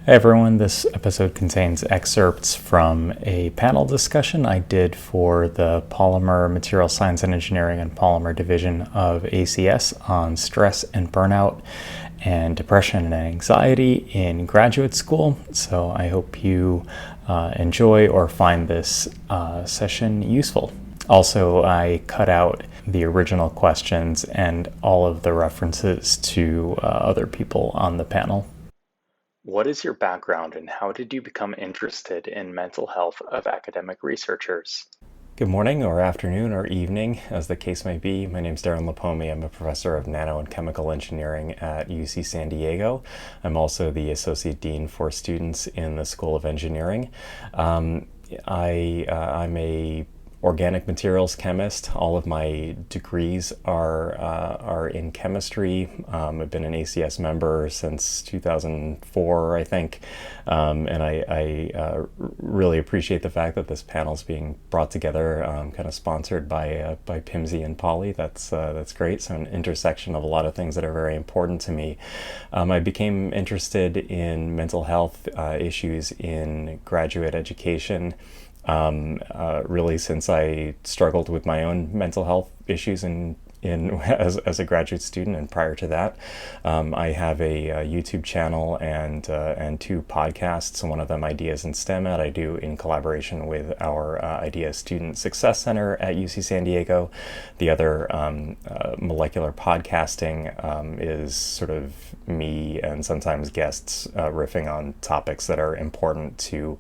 Hey everyone, this episode contains excerpts from a panel discussion I did for the Polymer Material Science and Engineering and Polymer Division of ACS on stress and burnout and depression and anxiety in graduate school. So I hope you enjoy or find this session useful. Also, I cut out the original questions and all of the references to other people on the panel. What is your background and how did you become interested in mental health of academic researchers? Good morning or afternoon or evening, as the case may be. My name is Darren Lapomi. I'm a professor of nano and chemical engineering at UC San Diego. I'm also the associate dean for students in the School of Engineering. I'm a organic materials chemist. All of my degrees are in chemistry. I've been an ACS member since 2004, I think, and I really appreciate the fact that this panel is being brought together, kind of sponsored by PIMSI and Poly. That's great. So an intersection of a lot of things that are very important to me. I became interested in mental health issues in graduate education. Really since I struggled with my own mental health issues as a graduate student, and prior to that, I have a YouTube channel and two podcasts. One of them, Ideas in STEM, I do in collaboration with our Ideas Student Success Center at UC San Diego. The other, Molecular Podcasting, is sort of me and sometimes guests riffing on topics that are important to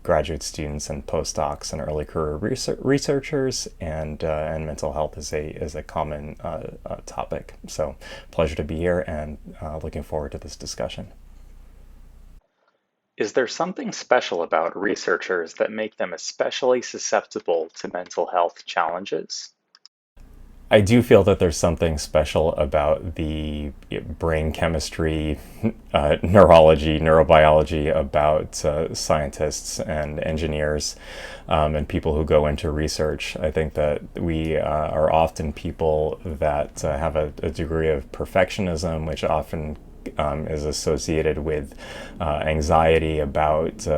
graduate students and postdocs and early career researchers, and mental health is a common topic. So pleasure to be here, and looking forward to this discussion. Is there something special about researchers that make them especially susceptible to mental health challenges? I do feel that there's something special about the brain chemistry, neurology, neurobiology about scientists and engineers, and people who go into research. I think that we are often people that have a degree of perfectionism, which often is associated with anxiety about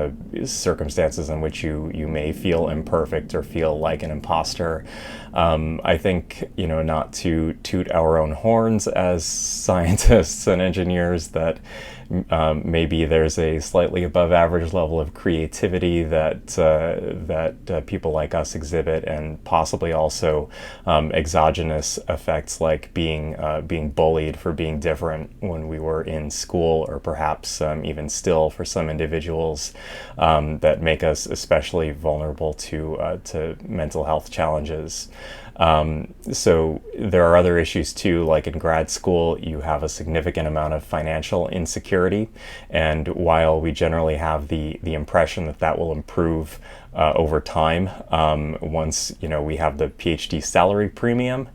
circumstances in which you may feel imperfect or feel like an imposter. I think, not to toot our own horns as scientists and engineers, that maybe there's a slightly above average level of creativity that people like us exhibit, and possibly also exogenous effects like being bullied for being different when we were in school, or perhaps even still for some individuals, that make us especially vulnerable to mental health challenges. So there are other issues too, like in grad school, you have a significant amount of financial insecurity. And while we generally have the impression that will improve over time, once we have the PhD salary premium,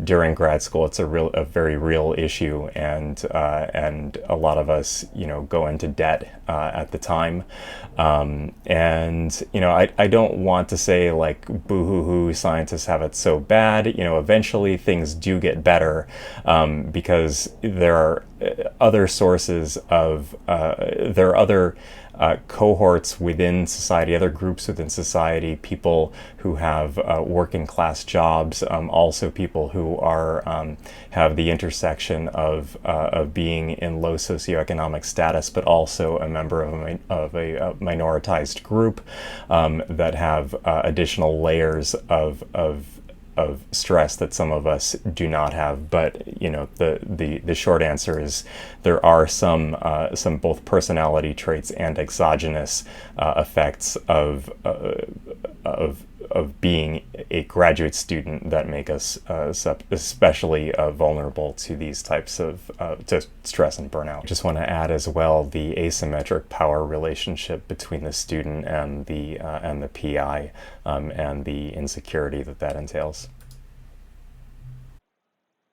during grad school, it's a very real issue, and a lot of us go into debt at the time, and I don't want to say like boo-hoo-hoo, scientists have it so bad. Eventually things do get better, because there are other sources of there are other cohorts within society, other groups within society, people who have working class jobs, also people who are have the intersection of being in low socioeconomic status, but also a member of a minoritized group, that have additional layers of stress that some of us do not have. But the short answer is there are some both personality traits and exogenous effects of being a graduate student that make us especially vulnerable to these types of to stress and burnout. Just want to add as well the asymmetric power relationship between the student and the PI, and the insecurity that entails.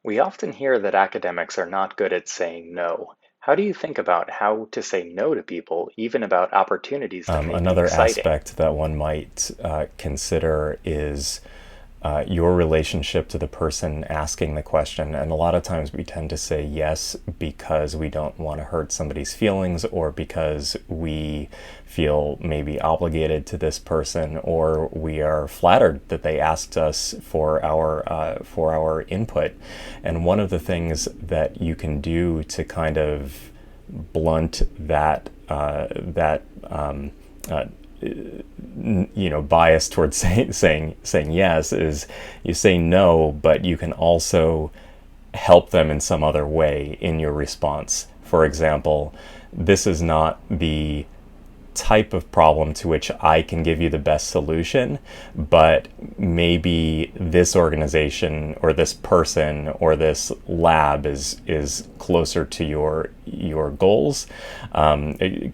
We often hear that academics are not good at saying no. How do you think about how to say no to people, even about opportunities that may be Another exciting? aspect that one might consider is your relationship to the person asking the question. And a lot of times we tend to say yes because we don't want to hurt somebody's feelings, or because we feel maybe obligated to this person, or we are flattered that they asked us for our input. And one of the things that you can do to kind of blunt uh, bias towards saying yes is you say no, but you can also help them in some other way in your response. For example, this is not the type of problem to which I can give you the best solution, but maybe this organization or this person or this lab is closer to your goals,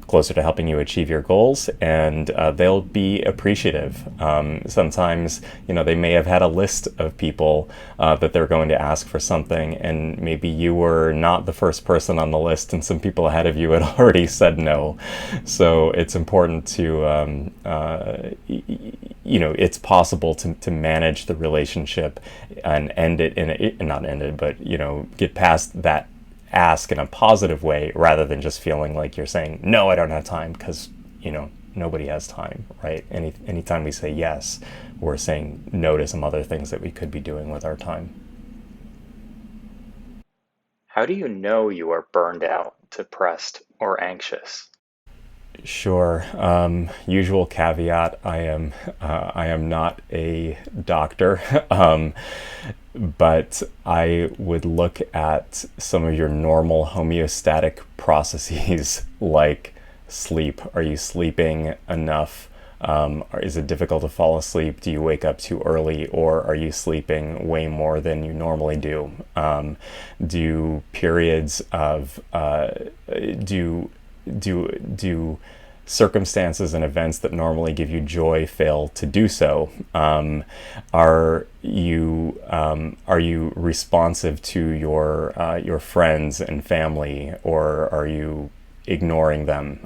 closer to helping you achieve your goals, and they'll be appreciative. Sometimes, they may have had a list of people that they're going to ask for something, and maybe you were not the first person on the list, and some people ahead of you had already said no. So it's important to, it's possible to manage the relationship and end it not end it, but, get past that ask in a positive way, rather than just feeling like you're saying, no, I don't have time, because, nobody has time, right? Anytime we say yes, we're saying no to some other things that we could be doing with our time. How do you know you are burned out, depressed, or anxious? Sure. Usual caveat: I am not a doctor, but I would look at some of your normal homeostatic processes, like sleep. Are you sleeping enough? Or is it difficult to fall asleep? Do you wake up too early, or are you sleeping way more than you normally do? Do periods of do circumstances and events that normally give you joy fail to do so? Are you responsive to your friends and family, or are you ignoring them?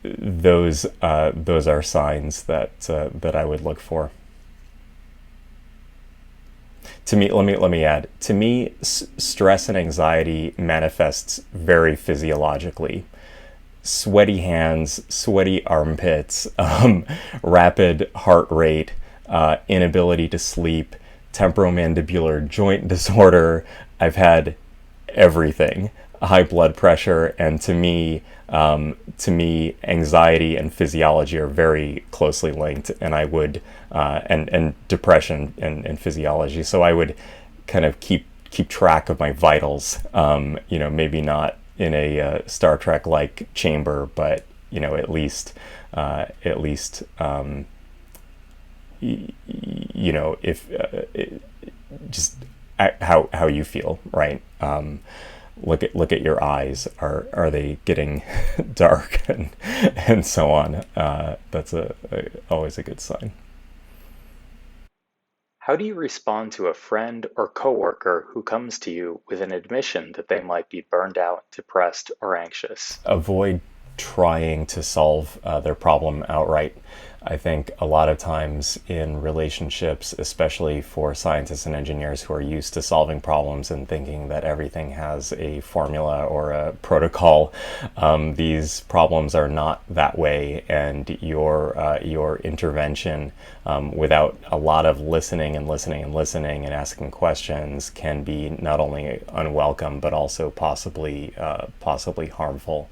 Those are signs that I would look for. To me, let me add. To me, stress and anxiety manifests very physiologically: sweaty hands, sweaty armpits, rapid heart rate, inability to sleep, temporomandibular joint disorder. I've had everything. High blood pressure, and to me, anxiety and physiology are very closely linked, and I would and depression and physiology. So I would kind of keep track of my vitals. Maybe not in a Star Trek like chamber, but at least if just how you feel, right? Look at your eyes. Are they getting dark, and so on. That's always a good sign. How do you respond to a friend or coworker who comes to you with an admission that they might be burned out, depressed, or anxious? Avoid trying to solve their problem outright. I think a lot of times in relationships, especially for scientists and engineers who are used to solving problems and thinking that everything has a formula or a protocol, these problems are not that way, and your intervention, without a lot of listening and asking questions, can be not only unwelcome but also possibly harmful.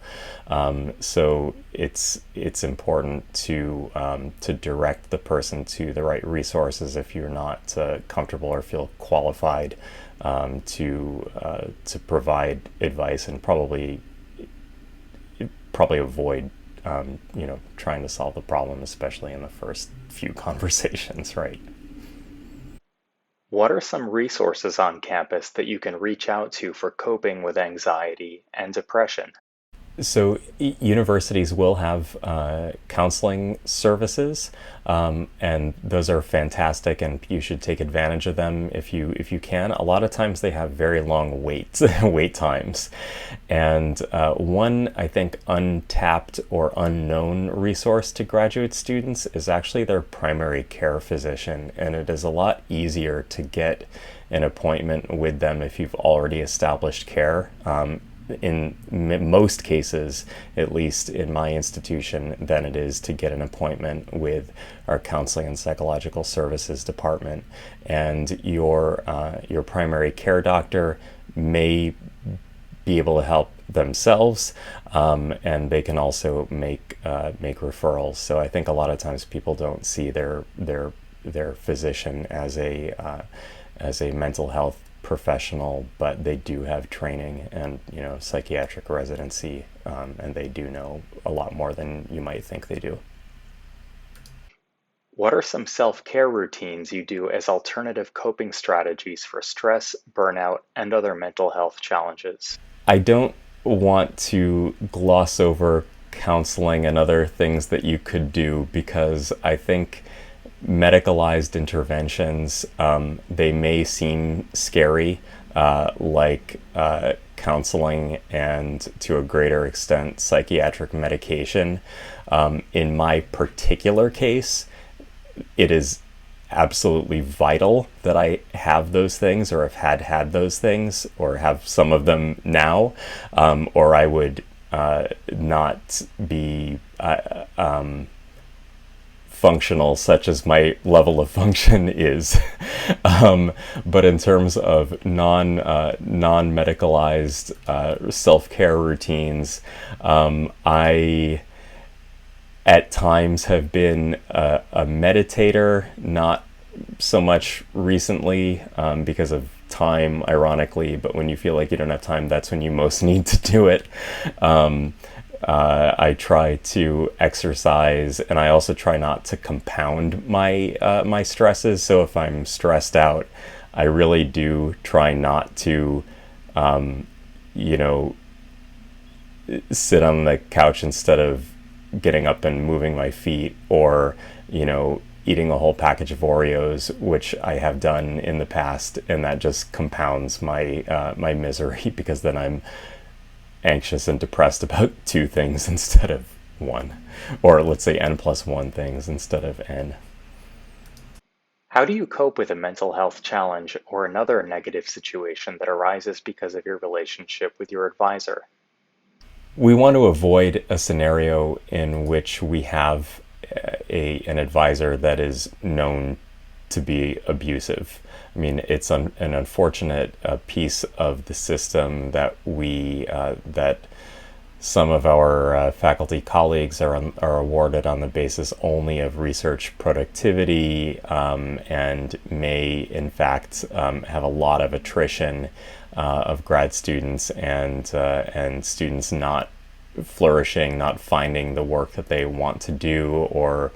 So it's important to direct the person to the right resources if you're not comfortable or feel qualified to provide advice, and probably avoid trying to solve the problem, especially in the first few conversations, right? What are some resources on campus that you can reach out to for coping with anxiety and depression? So universities will have counseling services, and those are fantastic, and you should take advantage of them if you can. A lot of times they have very long wait times, and one I think untapped or unknown resource to graduate students is actually their primary care physician, and it is a lot easier to get an appointment with them if you've already established care. In most cases, at least in my institution, than it is to get an appointment with our counseling and psychological services department. And your primary care doctor may be able to help themselves, and they can also make referrals. So I think a lot of times people don't see their physician as a mental health professional, but they do have training and psychiatric residency, and they do know a lot more than you might think they do. What are some self-care routines you do as alternative coping strategies for stress, burnout, and other mental health challenges? I don't want to gloss over counseling and other things that you could do, because I think medicalized interventions, they may seem scary, like counseling and to a greater extent psychiatric medication. In my particular case, it is absolutely vital that I have those things, or have had those things, or have some of them now, or I would not be functional, such as my level of function is. But in terms of non-medicalized self-care routines, I at times have been a meditator, not so much recently, because of time, ironically, but when you feel like you don't have time, that's when you most need to do it. I try to exercise, and I also try not to compound my stresses. So if I'm stressed out, I really do try not to, you know, sit on the couch instead of getting up and moving my feet, or eating a whole package of Oreos, which I have done in the past, and that just compounds my misery, because then I'm anxious and depressed about two things instead of one, or let's say n+1 things instead of n. How do you cope with a mental health challenge or another negative situation that arises because of your relationship with your advisor? We want to avoid a scenario in which we have an advisor that is known to be abusive. I mean, it's an unfortunate piece of the system that that some of our faculty colleagues are awarded on the basis only of research productivity, and may in fact have a lot of attrition of grad students, and students not flourishing, not finding the work that they want to do, or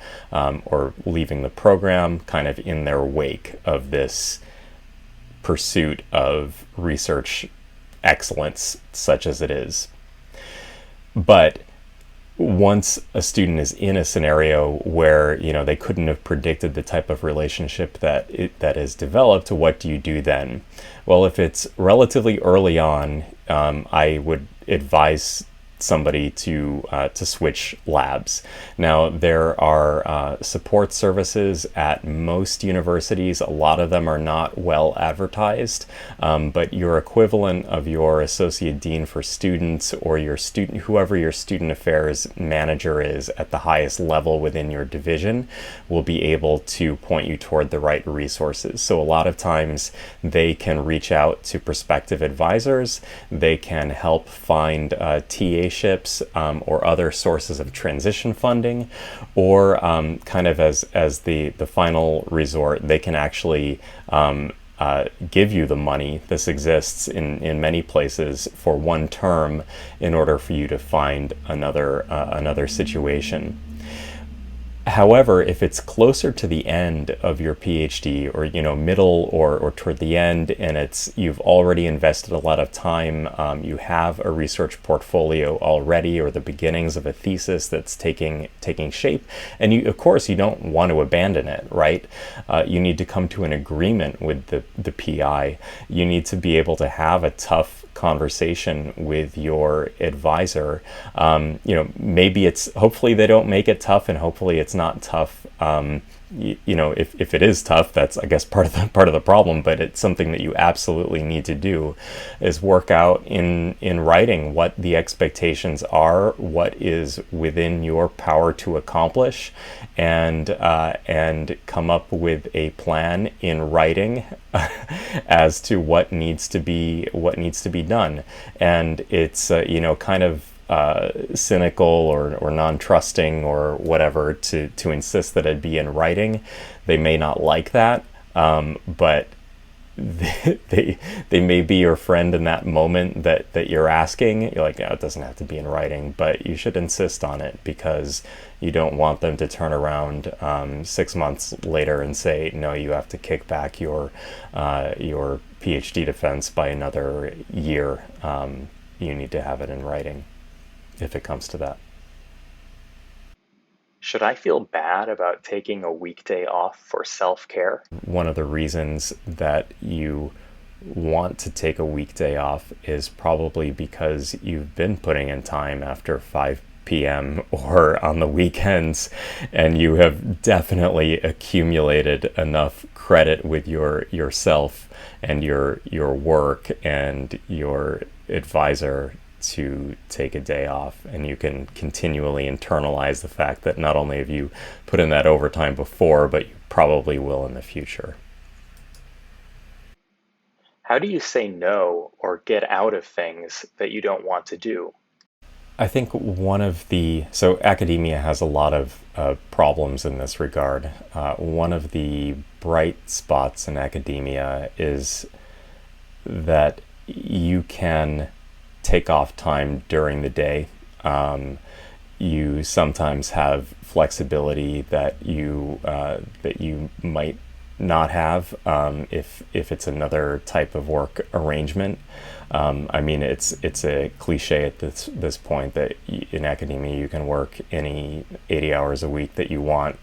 leaving the program kind of in their wake of this pursuit of research excellence, such as it is. But once a student is in a scenario where they couldn't have predicted the type of relationship that is developed, what do you do then? Well, if it's relatively early on, I would advise somebody to switch labs. Now, there are support services at most universities. A lot of them are not well advertised, but your equivalent of your associate dean for students, or whoever your student affairs manager is at the highest level within your division, will be able to point you toward the right resources. So a lot of times they can reach out to prospective advisors. They can help find TA-ships, or other sources of transition funding, or kind of as the final resort, they can actually give you the money. This exists in many places for one term, in order for you to find another situation. However, if it's closer to the end of your PhD, or middle, or toward the end, and you've already invested a lot of time, you have a research portfolio already, or the beginnings of a thesis that's taking shape, and of course you don't want to abandon it, right? You need to come to an agreement with the PI. You need to be able to have a tough conversation with your advisor. Maybe hopefully they don't make it tough, and hopefully it's not tough. If it is tough, that's, I guess, part of the problem. But it's something that you absolutely need to do, is work out in writing what the expectations are, what is within your power to accomplish, and come up with a plan in writing as to what needs to be done. And it's kind of cynical or non-trusting or whatever to insist that it be in writing. They may not like that, but they may be your friend in that moment that you're asking. You're like, no, it doesn't have to be in writing, but you should insist on it, because you don't want them to turn around 6 months later and say, no, you have to kick back your PhD defense by another year. You need to have it in writing, if it comes to that. Should I feel bad about taking a weekday off for self-care? One of the reasons that you want to take a weekday off is probably because you've been putting in time after 5 p.m. or on the weekends, and you have definitely accumulated enough credit with yourself and your work and your advisor to take a day off. And you can continually internalize the fact that not only have you put in that overtime before, but you probably will in the future. How do you say no or get out of things that you don't want to do? I think so academia has a lot of problems in this regard. One of the bright spots in academia is that you can take off time during the day. You sometimes have flexibility that you might not have if it's another type of work arrangement. I mean, it's a cliche at this point that in academia you can work any 80 hours a week that you want,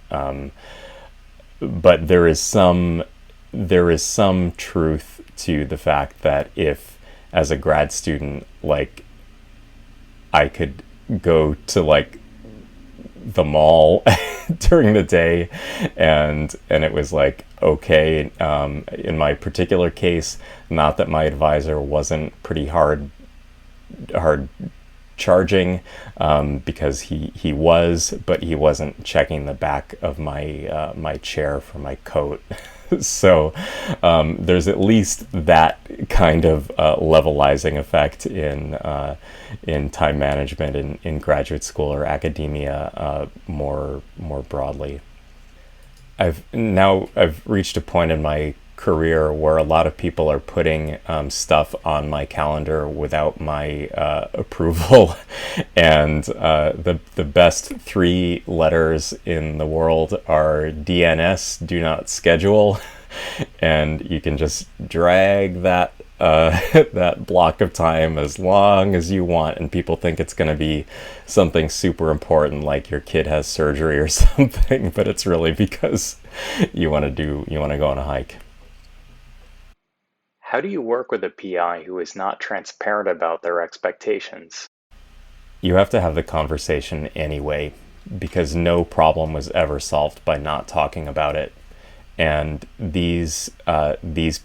but there is some truth to the fact that if, as a grad student, like, I could go to like the mall during the day, and it was like okay. In my particular case, not that my advisor wasn't pretty hard charging, because he was, but he wasn't checking the back of my chair for my coat. So there's at least that kind of levelizing effect in time management in graduate school or academia, more broadly. I've reached a point in my career where a lot of people are putting stuff on my calendar without my approval, and the best 3 letters in the world are DNS, do not schedule, and you can just drag that that block of time as long as you want, and people think it's going to be something super important, like your kid has surgery or something, but it's really because you want to go on a hike. How do you work with a PI who is not transparent about their expectations? You have to have the conversation anyway, because no problem was ever solved by not talking about it. And these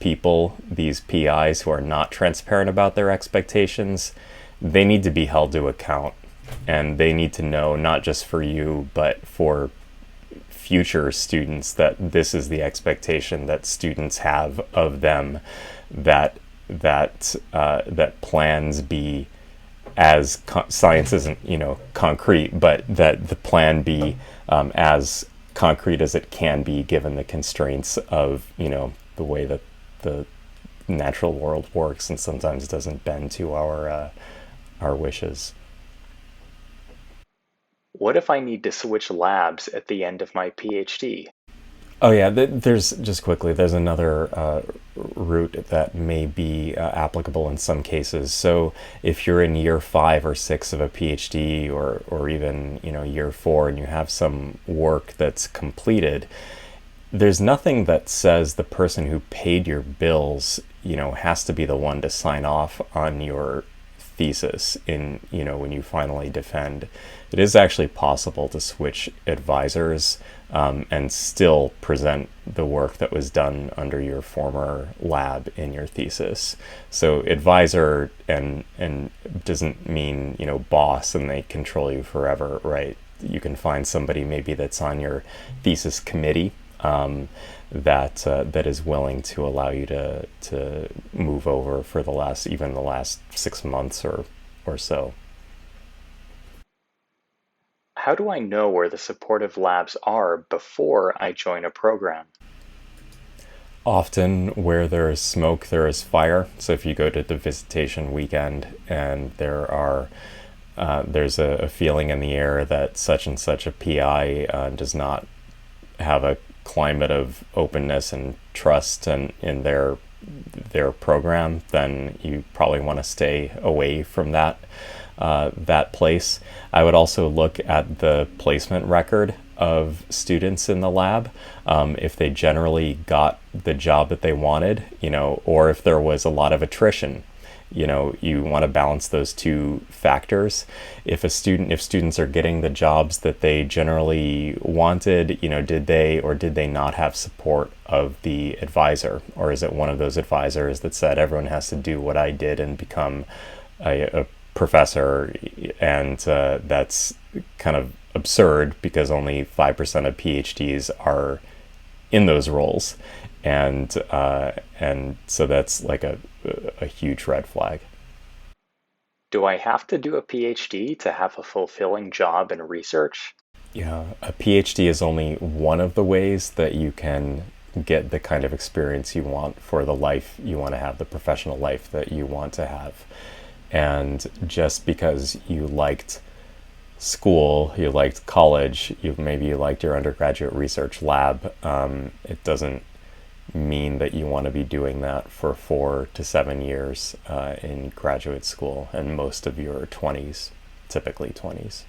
people, these PIs who are not transparent about their expectations, they need to be held to account, and they need to know, not just for you, but for future students, that this is the expectation that students have of them, that plans be, as science isn't concrete, but that the plan be as concrete as it can be, given the constraints of the way that the natural world works, and sometimes doesn't bend to our wishes. What if I need to switch labs at the end of my PhD? Oh yeah, there's just quickly. There's another route that may be applicable in some cases. So if you're in year 5 or 6 of a PhD, or even year 4, and you have some work that's completed, there's nothing that says the person who paid your bills, has to be the one to sign off on your thesis in, when you finally defend. It is actually possible to switch advisors, and still present the work that was done under your former lab in your thesis. So advisor and doesn't mean, boss and they control you forever, right? You can find somebody maybe that's on your thesis committee, that is willing to allow you to move over for the last 6 months or so. How do I know where the supportive labs are before I join a program? Often, where there is smoke, there is fire. So if you go to the visitation weekend and there's a feeling in the air that such and such a PI does not have a climate of openness and trust in their program, then you probably want to stay away from that place. I would also look at the placement record of students in the lab, if they generally got the job that they wanted, or if there was a lot of attrition. You want to balance those two factors. If students are getting the jobs that they generally wanted, did they or did they not have support of the advisor? Or is it one of those advisors that said everyone has to do what I did and become a professor? And that's kind of absurd, because only 5% of PhDs are in those roles, and so that's like a huge red flag. Do I have to do a PhD to have a fulfilling job in research? Yeah, a PhD is only one of the ways that you can get the kind of experience you want for the life you want to have, the professional life that you want to have. And just because you liked school, you liked college, maybe you liked your undergraduate research lab, it doesn't mean that you want to be doing that for 4 to 7 years in graduate school and most of your 20s, typically 20s.